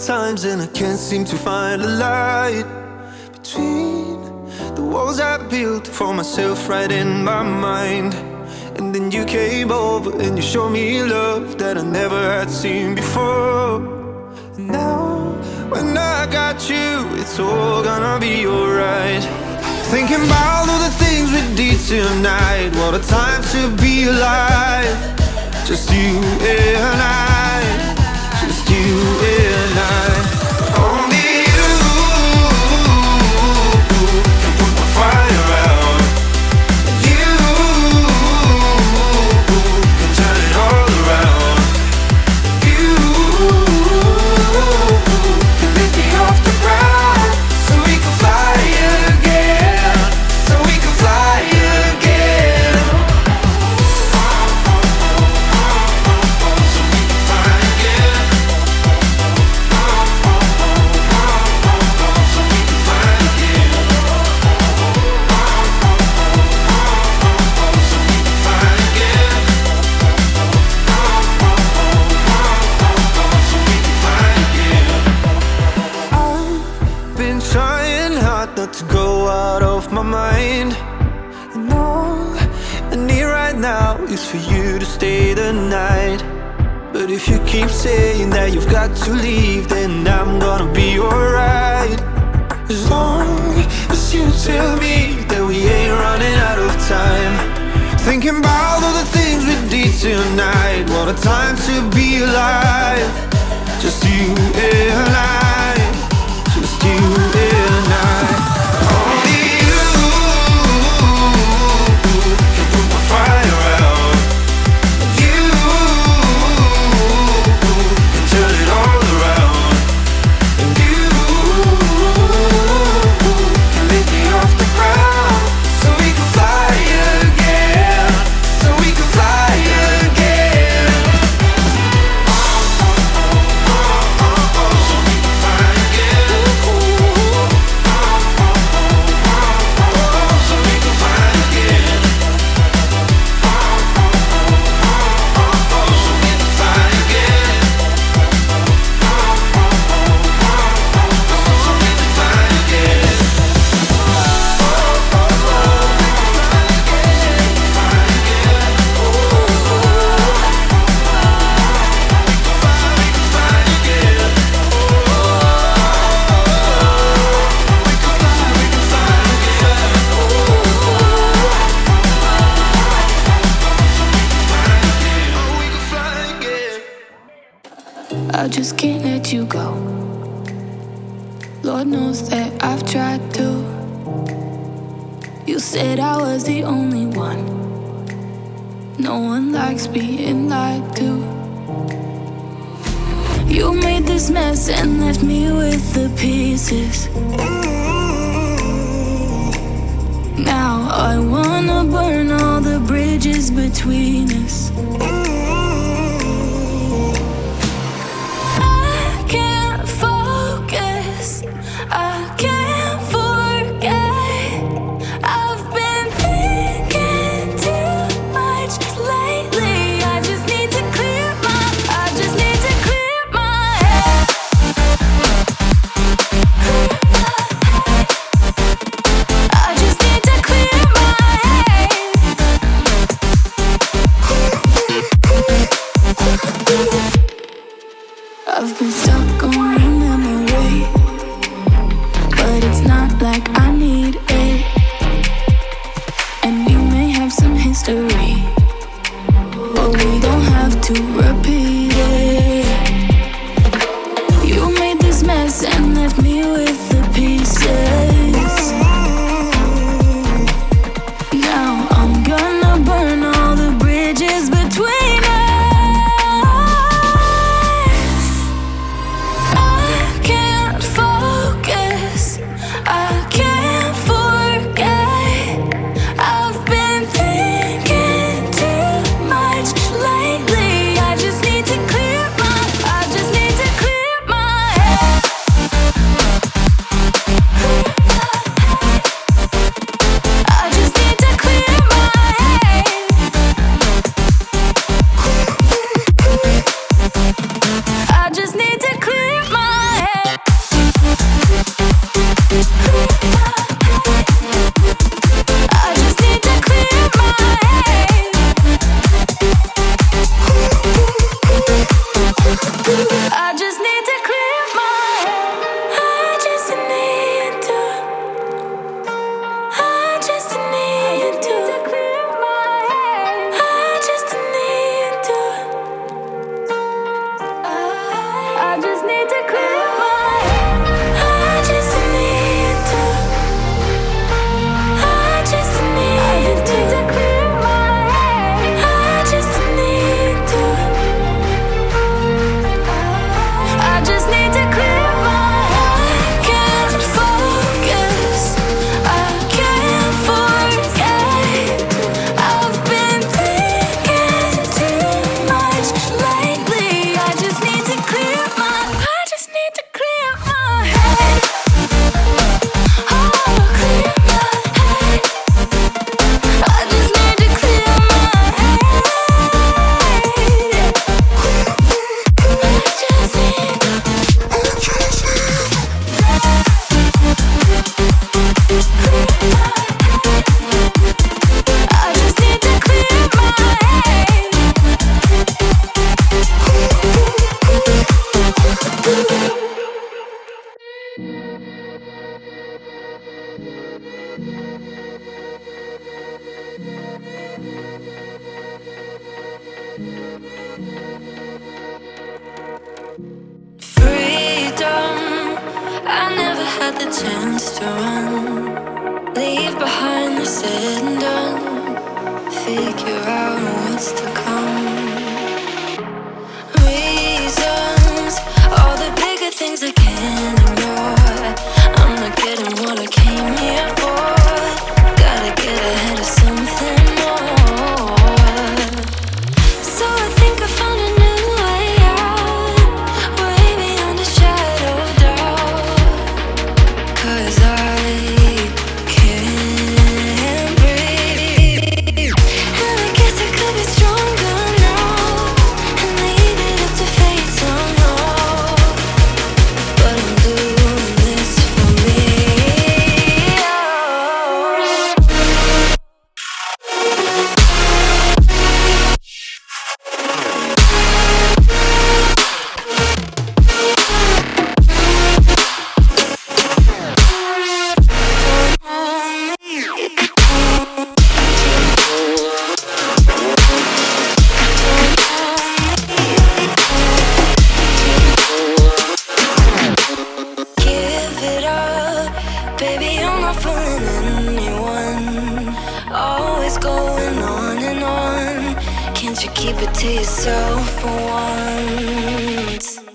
times and I can't seem to find a light between the walls I built for myself right in my mind. And then you came over and you showed me love that I never had seen before. And now when I got you, it's all gonna be alright. Thinking about all the things we did tonight. What a time to be alive. Just you and I, just you and I. Only you can put my fire out. You can turn it all around. You can lift me off the ground so we can fly again, so we can fly again. To go out of my mind, and all I need right now is for you to stay the night. But if you keep saying that you've got to leave, then I'm gonna be alright. As long as you tell me that we ain't running out of time. Thinking about all the things we did tonight. What a time to be alive. Just you and I, just you and I. I just can't let you go. Lord knows that I've tried to. You said I was the only one. No one likes being lied to. You made this mess and left me with the pieces. Now I wanna burn all the bridges between us. I've been stuck on your memory, but it's not like I need it. And we may have some history, but we don't have to repeat it. You made this mess and left me with the pieces. Now I'm gonna burn all the bridges between us. I can't forget. I've been thinking a chance to run, leave behind the said and done, figure out what's to come. Reasons, all the bigger things I can't ignore. I'm not getting what I came here for. Gotta get ahead of something more. So I think I found a new way out, way beyond a shadow of doubt. 'Cause I can't breathe, and I guess I could be stronger now and leave it up to fate somehow. But I'm doing this for me. Give it up, baby, I'm not fooling anyone. Always going on and on. Can't you keep it to yourself for once?